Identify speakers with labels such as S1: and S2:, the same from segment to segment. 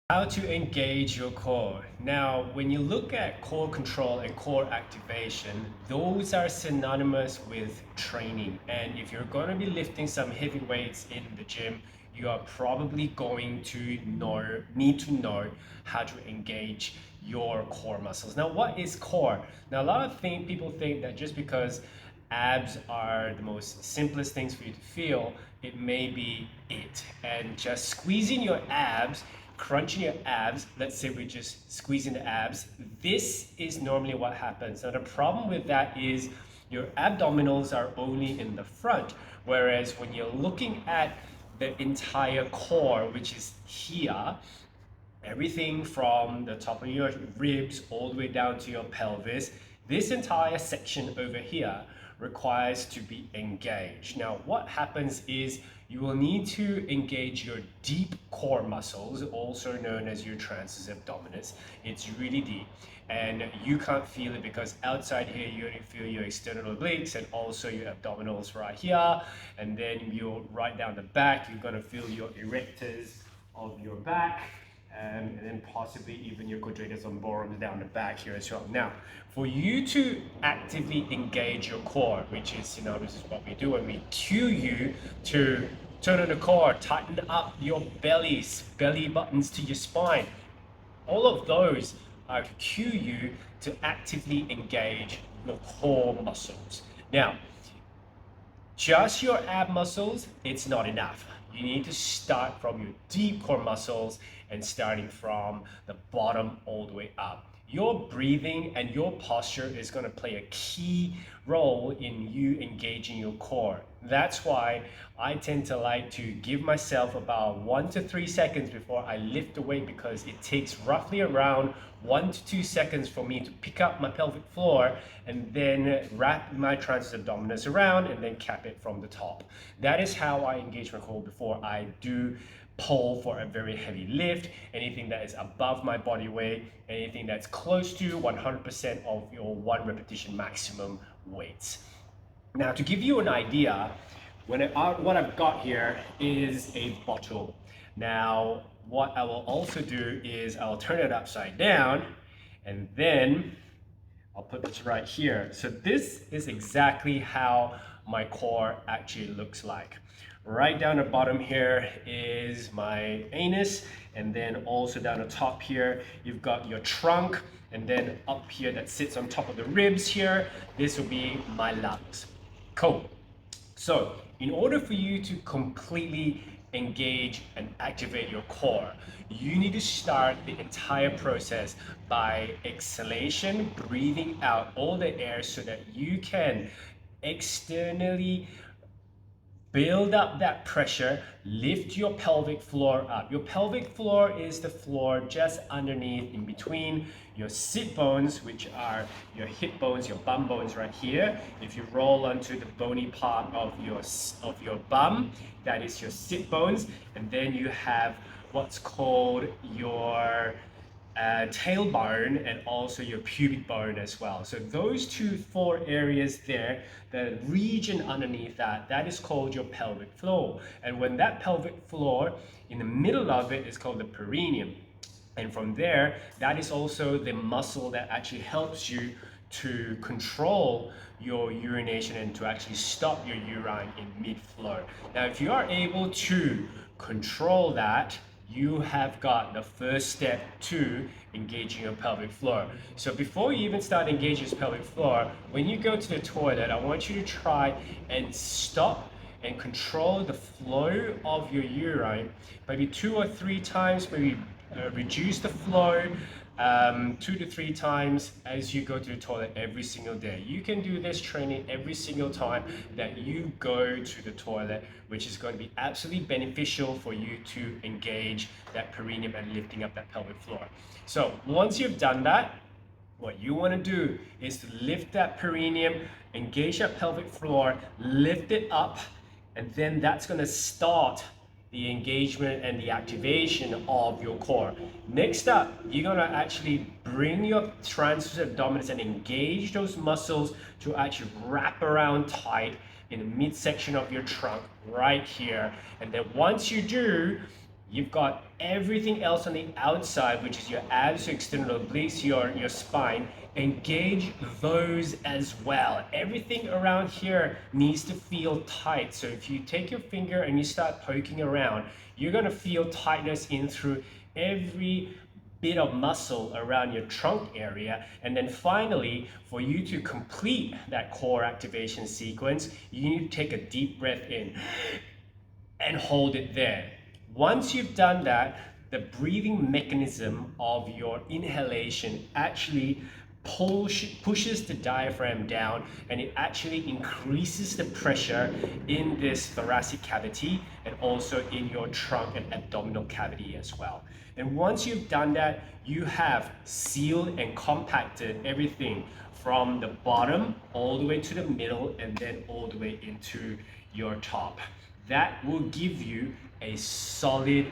S1: How to engage your core. Now, when you look at core control and core activation, those are synonymous with training. And if you're going to be lifting some heavy weights in the gym, you are probably going to need to know how to engage your core muscles. Now, what is core? Now, a lot of people think that just because abs are the most simplest things for you to feel, it may be it. And just squeezing your abs, crunching your abs, let's say we're just squeezing the abs, this is normally what happens. Now the problem with that is your abdominals are only in the front, whereas when you're looking at the entire core, which is here, everything from the top of your ribs all the way down to your pelvis, this entire section over here requires to be engaged. Now, what happens is you will need to engage your deep core muscles, also known as your transverse abdominis. It's really deep. And you can't feel it because outside here you only feel your external obliques and also your abdominals right here. And then you're right down the back, you're gonna feel your erectors of your back. And then possibly even your quadratus lumborum down the back here as well. Now, for you to actively engage your core, which is, this is what we do when we cue you to turn on the core, tighten up your belly buttons to your spine. All of those are to cue you to actively engage your core muscles. Now, just your ab muscles, it's not enough. You need to start from your deep core muscles and starting from the bottom all the way up. Your breathing and your posture is going to play a key role in you engaging your core. That's why I tend to like to give myself about 1 to 3 seconds before I lift the weight, because it takes roughly around 1 to 2 seconds for me to pick up my pelvic floor and then wrap my transverse abdominis around and then cap it from the top. That is how I engage my core before I do pull for a very heavy lift, anything that is above my body weight, anything that's close to 100% of your 1 repetition maximum weights. Now, to give you an idea, what I've got here is a bottle. Now, what I will also do is I'll turn it upside down and then I'll put this right here. So this is exactly how my core actually looks like. Right down the bottom here is my anus, and then also down the top here, you've got your trunk, and then up here that sits on top of the ribs here, this will be my lungs. Cool. So in order for you to completely engage and activate your core, you need to start the entire process by exhalation, breathing out all the air so that you can externally build up that pressure, lift your pelvic floor up. Your pelvic floor is the floor just underneath, in between your sit bones, which are your hip bones, your bum bones right here. If you roll onto the bony part of your bum, that is your sit bones. And then you have what's called your tailbone and also your pubic bone as well. So those 4 areas there, the region underneath that is called your pelvic floor. And when that pelvic floor, in the middle of it is called the perineum. And from there, that is also the muscle that actually helps you to control your urination and to actually stop your urine in mid-flow. Now, if you are able to control that, you have got the first step to engaging your pelvic floor. So before you even start engaging your pelvic floor, when you go to the toilet, I want you to try and stop and control the flow of your urine, maybe 2 or 3 times, maybe reduce the flow 2 to 3 times as you go to the toilet every single day. You can do this training every single time that you go to the toilet, which is going to be absolutely beneficial for you to engage that perineum and lifting up that pelvic floor. So once you've done that, what you want to do is to lift that perineum, engage that pelvic floor, lift it up, and then that's going to start the engagement and the activation of your core. Next up, you're going to actually bring your transverse abdominis and engage those muscles to actually wrap around tight in the midsection of your trunk right here. And then once you do, You've got everything else on the outside, which is your abs, your external obliques, your spine. Engage those as well. Everything around here needs to feel tight. So if you take your finger and you start poking around, you're gonna feel tightness in through every bit of muscle around your trunk area. And then finally, for you to complete that core activation sequence, you need to take a deep breath in and hold it there. Once you've done that, the breathing mechanism of your inhalation actually pushes the diaphragm down, and it actually increases the pressure in this thoracic cavity and also in your trunk and abdominal cavity as well. And once you've done that, you have sealed and compacted everything from the bottom all the way to the middle and then all the way into your top. That will give you a solid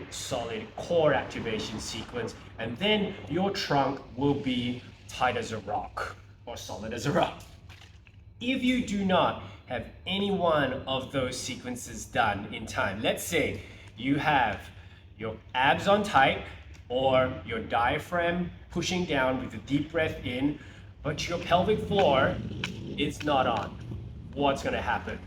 S1: core activation sequence, and then your trunk will be tight as a rock or solid as a rock. If you do not have any one of those sequences done in time, let's say you have your abs on tight or your diaphragm pushing down with a deep breath in, but your pelvic floor is not on, what's going to happen?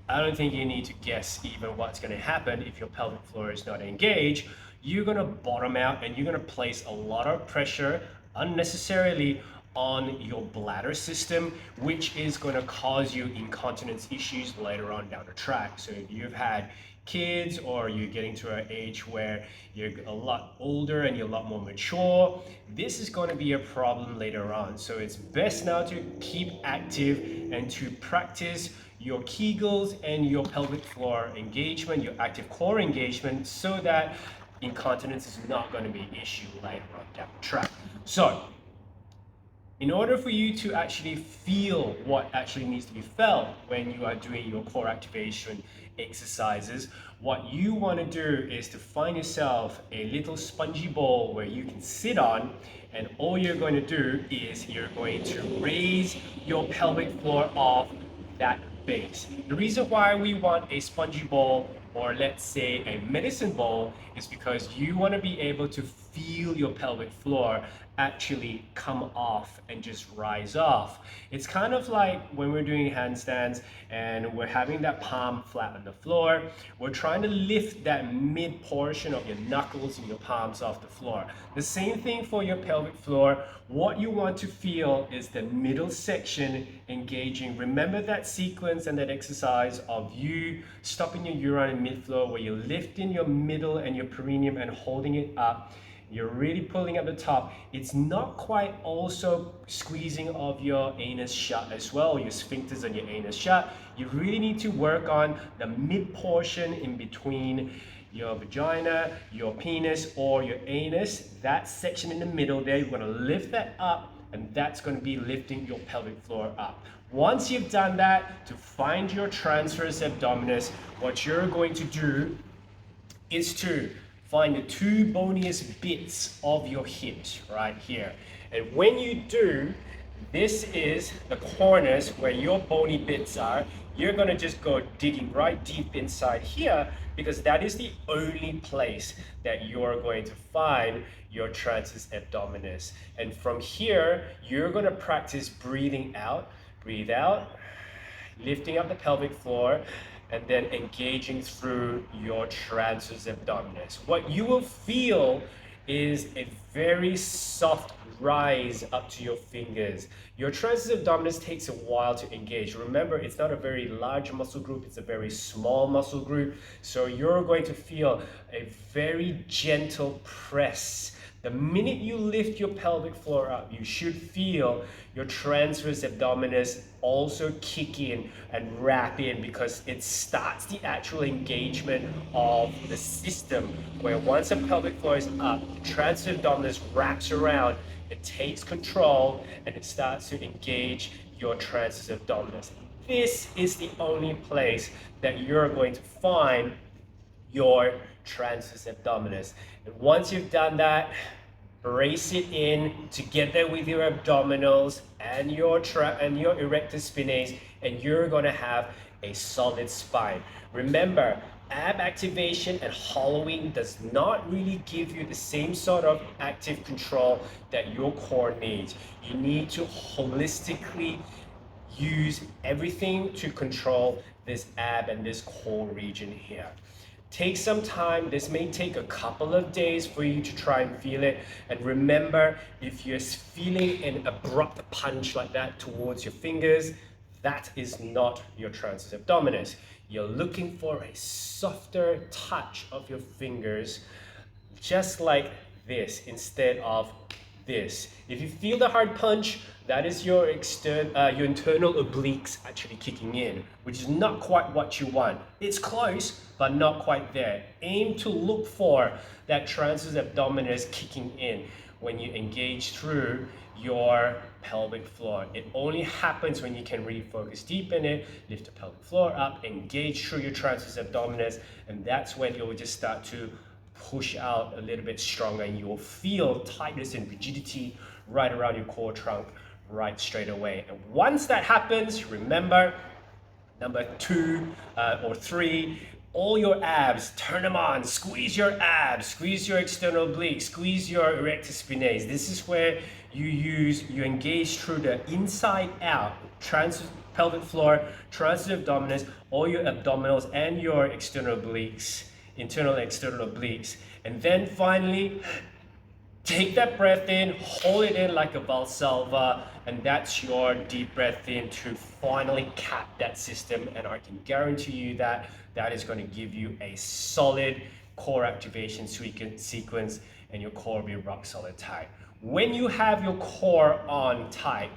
S1: I don't think you need to guess even what's going to happen if your pelvic floor is not engaged. You're going to bottom out and you're going to place a lot of pressure unnecessarily on your bladder system, which is going to cause you incontinence issues later on down the track. So if you've had kids or you're getting to an age where you're a lot older and you're a lot more mature, this is going to be a problem later on. So it's best now to keep active and to practice your Kegels and your pelvic floor engagement, your active core engagement, so that incontinence is not going to be an issue later on down the track. So in order for you to actually feel what actually needs to be felt when you are doing your core activation exercises, what you want to do is to find yourself a little spongy ball where you can sit on, and all you're going to do is you're going to raise your pelvic floor off that base. The reason why we want a spongy ball, or let's say a medicine ball, is because you want to be able to feel your pelvic floor actually come off and just rise off. It's kind of like when we're doing handstands and we're having that palm flat on the floor, we're trying to lift that mid portion of your knuckles and your palms off the floor. The same thing for your pelvic floor. What you want to feel is the middle section engaging. Remember that sequence and that exercise of you stopping your urine in mid-flow, where you're lifting your middle and your perineum and holding it up. You're really pulling at the top. It's not quite also squeezing of your anus shut as well, your sphincters and your anus shut. You really need to work on the mid portion in between your vagina, your penis, or your anus. That section in the middle there, you're gonna lift that up, and that's gonna be lifting your pelvic floor up. Once you've done that, to find your transverse abdominis, what you're going to do is to find the two boniest bits of your hips right here. And when you do, this is the corners where your bony bits are. You're gonna just go digging right deep inside here, because that is the only place that you're going to find your transverse abdominis. And from here, you're gonna practice breathing out, breathe out, lifting up the pelvic floor, and then engaging through your transverse abdominis. What you will feel is a very soft rise up to your fingers. Your transverse abdominis takes a while to engage. Remember, it's not a very large muscle group, it's a very small muscle group. So you're going to feel a very gentle press. The minute you lift your pelvic floor up, you should feel your transverse abdominis also kick in and wrap in, because it starts the actual engagement of the system, where once the pelvic floor is up, transverse abdominis wraps around, it takes control, and it starts to engage your transverse abdominis. This is the only place that you're going to find your transverse abdominis. And once you've done that, brace it in together with your abdominals and your erector spinae, and you're going to have a solid spine. Remember, ab activation and hollowing does not really give you the same sort of active control that your core needs. You need to holistically use everything to control this ab and this core region here. Take some time. This may take a couple of days for you to try and feel it. And remember, if you're feeling an abrupt punch like that towards your fingers, that is not your transverse abdominis. You're looking for a softer touch of your fingers, just like this, instead of this. If you feel the hard punch, that is your internal obliques actually kicking in, which is not quite what you want. It's close, but not quite there. Aim to look for that transverse abdominis kicking in when you engage through your pelvic floor. It only happens when you can really focus deep in it, lift the pelvic floor up, engage through your transverse abdominis, and that's when it will just start to push out a little bit stronger, and you will feel tightness and rigidity right around your core trunk right straight away. And once that happens, remember, number 2 or 3, all your abs, turn them on, squeeze your abs, squeeze your external obliques, squeeze your erector spinae. This is where you engage through the inside out, pelvic floor, transverse abdominis, all your abdominals and your external obliques, internal and external obliques. And then finally, take that breath in, hold it in like a Valsalva, and that's your deep breath in to finally cap that system. And I can guarantee you that that is going to give you a solid core activation sequence, and your core will be rock solid tight. When you have your core on tight,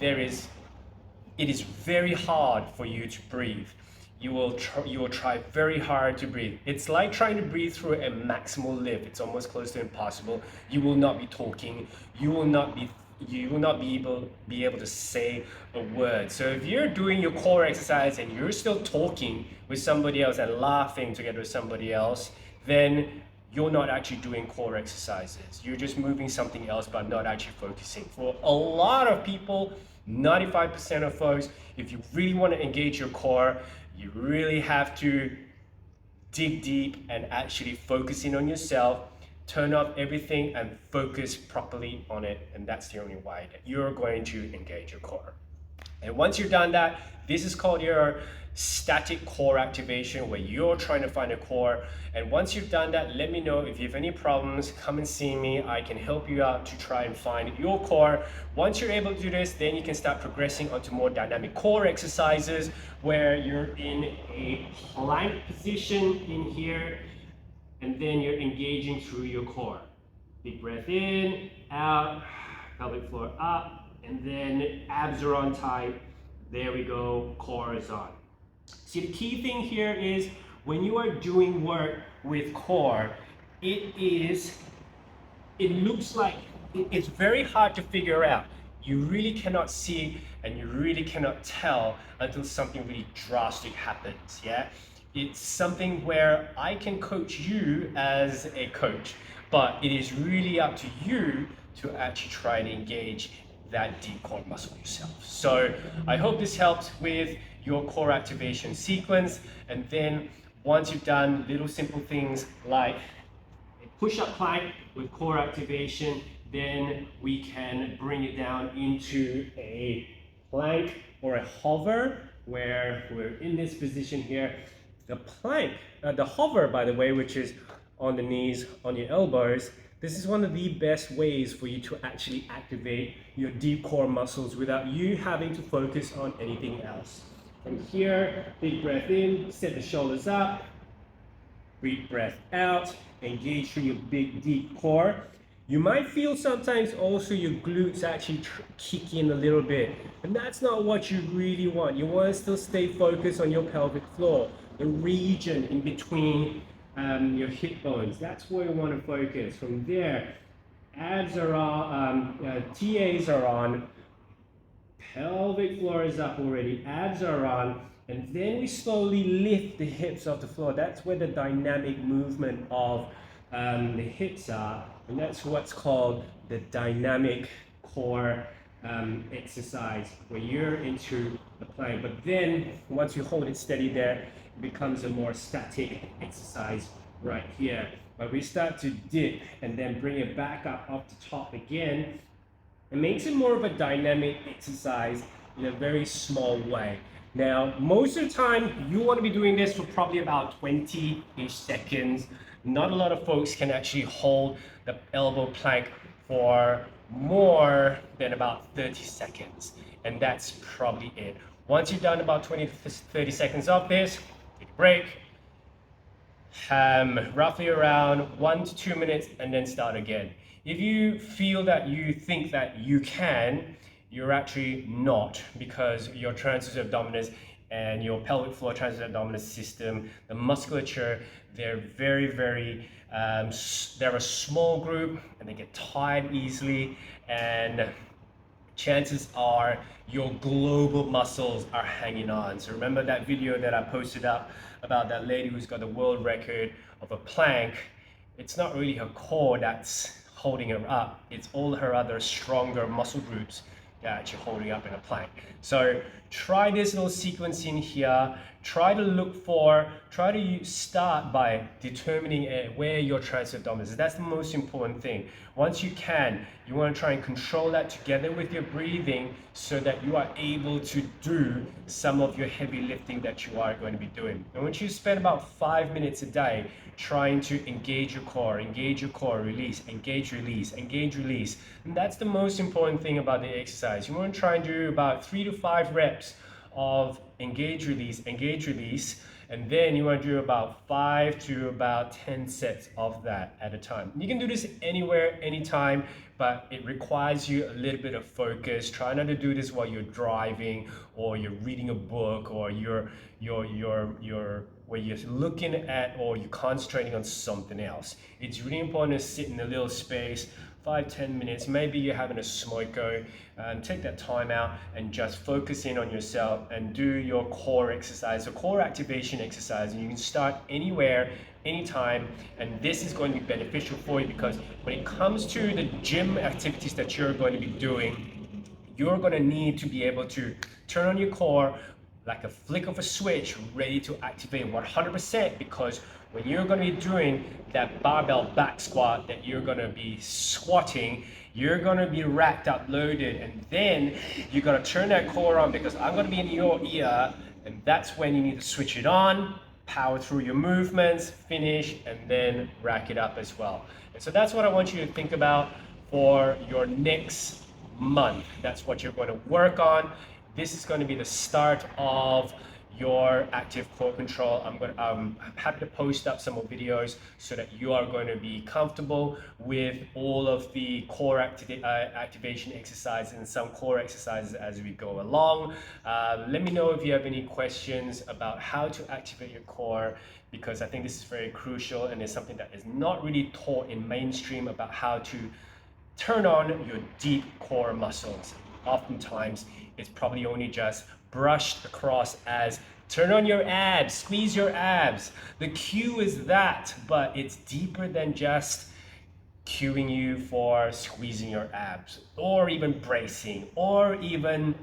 S1: it is very hard for you to breathe. You will try very hard to breathe. It's like trying to breathe through a maximal lift. It's almost close to impossible. You will not be talking. You will not be able to say a word. So if you're doing your core exercise and you're still talking with somebody else and laughing together with somebody else, then you're not actually doing core exercises. You're just moving something else, but not actually focusing. For a lot of people, 95% of folks, if you really want to engage your core, you really have to dig deep and actually focus in on yourself, turn off everything and focus properly on it. And that's the only way that you're going to engage your core. And once you've done that, this is called your static core activation, where you're trying to find a core. And once you've done that, let me know. If you have any problems, come and see me. I can help you out to try and find your core. Once you're able to do this, then you can start progressing onto more dynamic core exercises, where you're in a plank position in here, and then you're engaging through your core. Big breath in, out, pelvic floor up, and then abs are on tight. There we go, core is on. See, the key thing here is when you are doing work with core, it looks like it's very hard to figure out. You really cannot see and you really cannot tell until something really drastic happens, yeah? It's something where I can coach you as a coach, but it is really up to you to actually try and engage that deep core muscle yourself. So I hope this helps with your core activation sequence. And then once you've done little simple things like a push-up plank with core activation, then we can bring it down into a plank or a hover, where we're in this position here. The plank, the hover, by the way, which is on the knees, on your elbows, this is one of the best ways for you to actually activate your deep core muscles without you having to focus on anything else. From here, big breath in, set the shoulders up, breathe breath out, engage through your big deep core. You might feel sometimes also your glutes actually kick in a little bit, and that's not what you really want. You want to still stay focused on your pelvic floor, the region in between your hip bones. That's where you want to focus. From there, abs are on, TAs are on, pelvic floor is up already, abs are on, and then we slowly lift the hips off the floor. That's where the dynamic movement of the hips are, and that's what's called the dynamic core exercise, where you're into the plank. But then once you hold it steady there, it becomes a more static exercise right here. But we start to dip and then bring it back up off the top again. It makes it more of a dynamic exercise in a very small way. Now, most of the time, you want to be doing this for probably about 20-ish seconds. Not a lot of folks can actually hold the elbow plank for more than about 30 seconds. And that's probably it. Once you've done about 20 to 30 seconds of this, take a break, roughly around 1 to 2 minutes, and then start again. If you feel that you think that you can, you're actually not, because your transverse abdominis and your pelvic floor transverse abdominis system, the musculature, they're they're a small group and they get tired easily, and chances are your global muscles are hanging on. So remember that video that I posted up about that lady who's got the world record of a plank? It's not really her core that's holding her up, it's all her other stronger muscle groups that are actually holding up in a plank. So try this little sequence in here. Try to start by determining where your transverse abdominis is. That's the most important thing. Once you can, you want to try and control that together with your breathing so that you are able to do some of your heavy lifting that you are going to be doing. And once you spend about 5 minutes a day trying to engage your core, release, engage, release, engage, release. And that's the most important thing about the exercise. You want to try and do about 3 to 5 reps of engage, release, and then you want to do about 5 to about 10 sets of that at a time. You can do this anywhere, anytime, but it requires you a little bit of focus. Try not to do this while you're driving or you're reading a book or you're looking at or you're concentrating on something else. It's really important to sit in a little space, 5-10 minutes. Maybe you're having a smoko, and take that time out and just focus in on yourself and do your core exercise, a core activation exercise. And you can start anywhere, anytime, and this is going to be beneficial for you, because when it comes to the gym activities that you're going to be doing, you're going to need to be able to turn on your core like a flick of a switch, ready to activate 100%, because when you're going to be doing that barbell back squat that you're going to be squatting, you're going to be racked up, loaded, and then you're going to turn that core on, because I'm going to be in your ear, and that's when you need to switch it on, power through your movements, finish, and then rack it up as well. And so that's what I want you to think about for your next month. That's what you're going to work on. This is going to be the start of your active core control. I'm happy to post up some more videos so that you are going to be comfortable with all of the core activation exercises and some core exercises as we go along. Let me know if you have any questions about how to activate your core, because I think this is very crucial and it's something that is not really taught in mainstream about how to turn on your deep core muscles. Oftentimes, it's probably only just brushed across as turn on your abs, squeeze your abs. The cue is that, but it's deeper than just cueing you for squeezing your abs, or even bracing, or even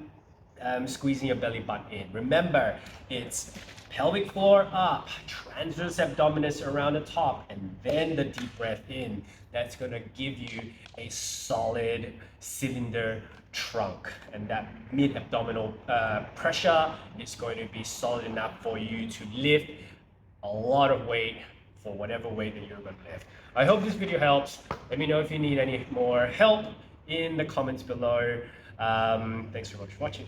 S1: squeezing your belly button in. Remember, it's pelvic floor up, transverse abdominis around the top, and then the deep breath in. That's gonna give you a solid cylinder trunk, and that mid-abdominal pressure is going to be solid enough for you to lift a lot of weight for whatever weight that you're going to lift. I hope this video helps. Let me know if you need any more help in the comments below. Thanks very much for watching.